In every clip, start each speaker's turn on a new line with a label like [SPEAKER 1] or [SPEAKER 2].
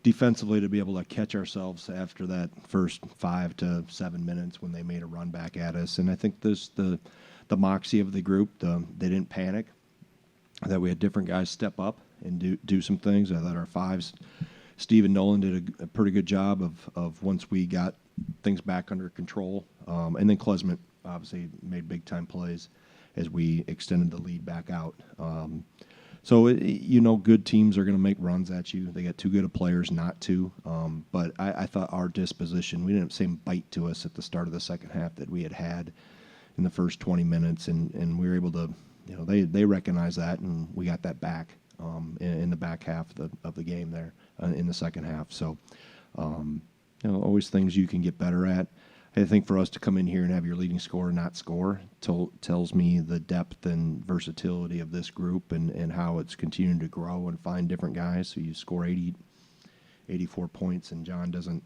[SPEAKER 1] defensively to be able to catch ourselves after that first 5 to 7 minutes when they made a run back at us. And I think this the moxie of the group, they didn't panic, that we had different guys step up and do some things. I thought our fives, Steve and Nolan did a pretty good job of once we got things back under control. And then Klesmet obviously made big-time plays as we extended the lead back out. So, good teams are going to make runs at you. They got too good of players not to. But I thought our disposition, we didn't have the same bite to us at the start of the second half that we had in the first 20 minutes. And we were able to, they recognized that, and we got that back in the back half of the game there in the second half. So, always things you can get better at. I think for us to come in here and have your leading scorer not score tells me the depth and versatility of this group and how it's continuing to grow and find different guys. So you score 84 points and John doesn't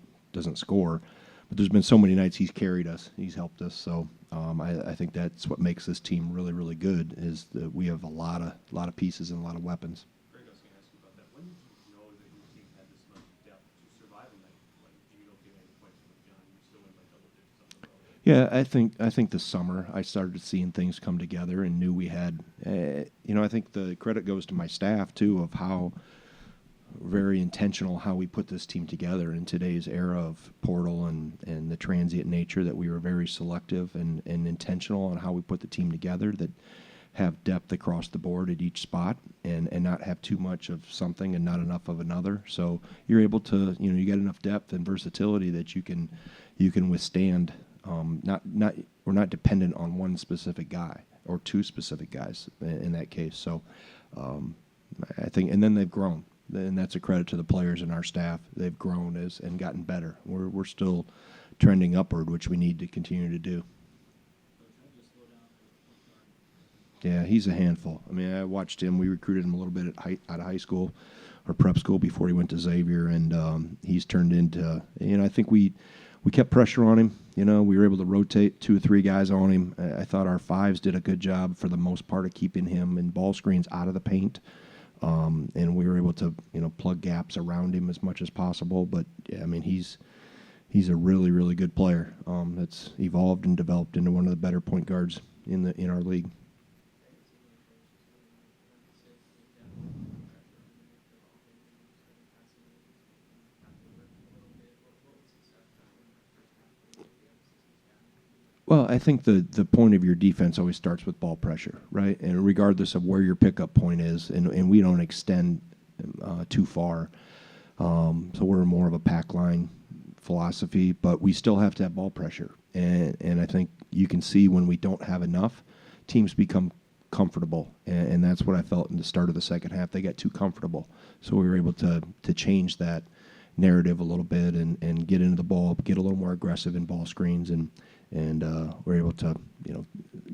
[SPEAKER 1] score. But there's been so many nights he's carried us, he's helped us. So I think that's what makes this team really, really good is that we have a lot of pieces and a lot of weapons.
[SPEAKER 2] Greg, I was going to ask you about that. When did you know that your team had this much depth to survive a night like you don't get any points with John? You still win by double digits on the road.
[SPEAKER 1] Yeah, I think this summer I started seeing things come together and knew we had. I think the credit goes to my staff too of how very intentional how we put this team together in today's era of portal and the transient nature, that we were very selective and intentional on how we put the team together, that have depth across the board at each spot and not have too much of something and not enough of another. So you're able to, you get enough depth and versatility that you can withstand. We're not dependent on one specific guy or two specific guys in that case. So I think, and then they've grown. And that's a credit to the players and our staff. They've grown and gotten better. We're still trending upward, which we need to continue to do. Yeah, he's a handful. I mean, I watched him. We recruited him a little bit out of high school or prep school before he went to Xavier, and he's turned into. I think we kept pressure on him. We were able to rotate 2 or 3 guys on him. I thought our fives did a good job for the most part of keeping him in ball screens out of the paint. And we were able to, plug gaps around him as much as possible. But yeah, I mean, he's a really, really good player. That's evolved and developed into one of the better point guards in our league. Well, I think the point of your defense always starts with ball pressure, right? And regardless of where your pickup point is, and we don't extend too far. So we're more of a pack line philosophy, but we still have to have ball pressure. And I think you can see when we don't have enough, teams become comfortable. And that's what I felt in the start of the second half. They got too comfortable. So we were able to change that narrative a little bit and get into the ball, get a little more aggressive in ball screens, and we're able to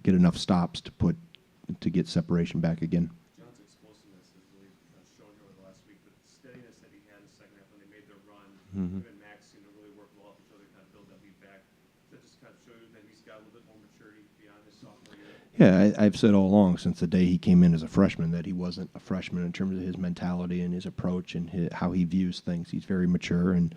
[SPEAKER 1] get enough stops to get separation back again.
[SPEAKER 2] John's explosiveness has really shown over the last week, but the steadiness that he had in the second half when they made their run, him and Max seemed to really work well with each other, kind of build that lead back. That just kind of showed that he's got a little bit more maturity beyond his sophomore year.
[SPEAKER 1] Yeah, I've said all along since the day he came in as a freshman that he wasn't a freshman in terms of his mentality and his approach and how he views things. He's very mature and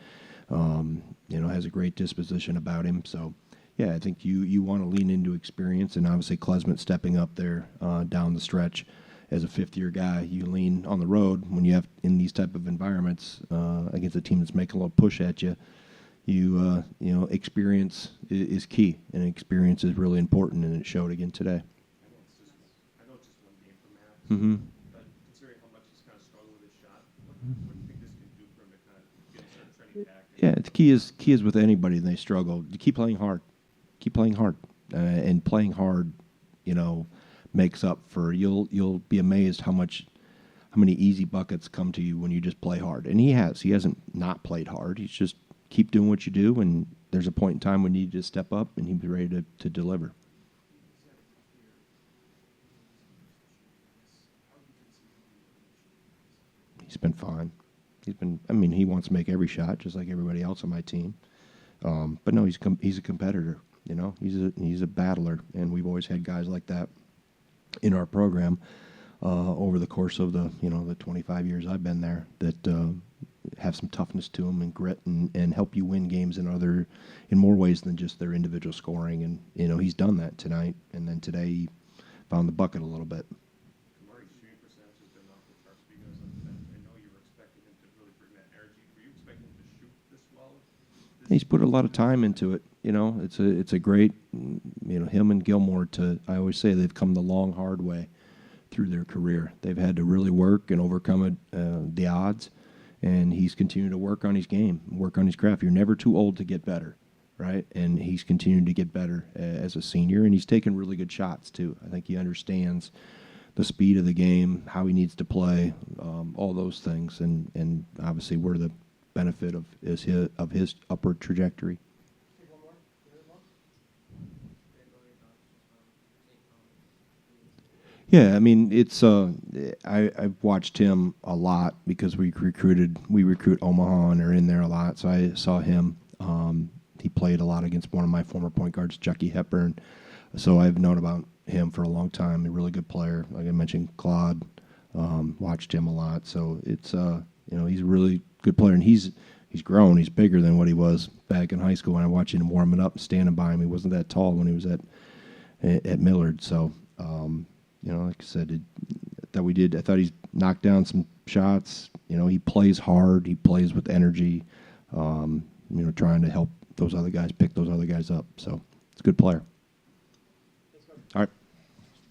[SPEAKER 1] has a great disposition about him. So. Yeah, I think you want to lean into experience, and obviously Klesmet stepping up there down the stretch as a fifth-year guy. You lean on the road when you have in these type of environments against a team that's making a little push at you. Experience is key, and experience is really important, and it showed again today.
[SPEAKER 2] I know it's just one game for Max, but considering how much he's kind of struggled with his shot, what do you think this can do for him to kind of get him trending back?
[SPEAKER 1] Yeah, the key is with anybody they struggle. You keep playing hard. Keep playing hard, and playing hard, makes up for. You'll be amazed how many easy buckets come to you when you just play hard. And he hasn't not played hard. He's just keep doing what you do, and there's a point in time when you need to step up, and he'll be ready to deliver. He's been fine. He wants to make every shot just like everybody else on my team. But no, he's a competitor. He's a battler, and we've always had guys like that in our program over the course of the 25 years I've been there. That have some toughness to them and grit and help you win games in more ways than just their individual scoring. And he's done that tonight. And then today he found the bucket a little bit.
[SPEAKER 2] Kamari's shooting percentage has been off the charts for you guys on defense. I know you were expecting him to really bring that energy. Were you expecting him to shoot this well?
[SPEAKER 1] He's put a lot of time into it. It's a great, him and Gilmore I always say they've come the long, hard way through their career. They've had to really work and overcome the odds, and he's continued to work on his game, work on his craft. You're never too old to get better, right? And he's continued to get better as a senior, and he's taken really good shots too. I think he understands the speed of the game, how he needs to play, all those things, and obviously we're the benefit of his upward trajectory. Yeah, I mean it's I've watched him a lot because we recruit Omaha and are in there a lot. So I saw him. He played a lot against one of my former point guards, Chucky Hepburn. So I've known about him for a long time. A really good player. Like I mentioned, Claude. Watched him a lot. So it's he's a really good player, and he's grown. He's bigger than what he was back in high school. When I watched him warming up and standing by him, he wasn't that tall when he was at Millard. So. Like I said, I thought he's knocked down some shots. He plays hard. He plays with energy, trying to help those other guys pick those other guys up. So it's a good player. All right.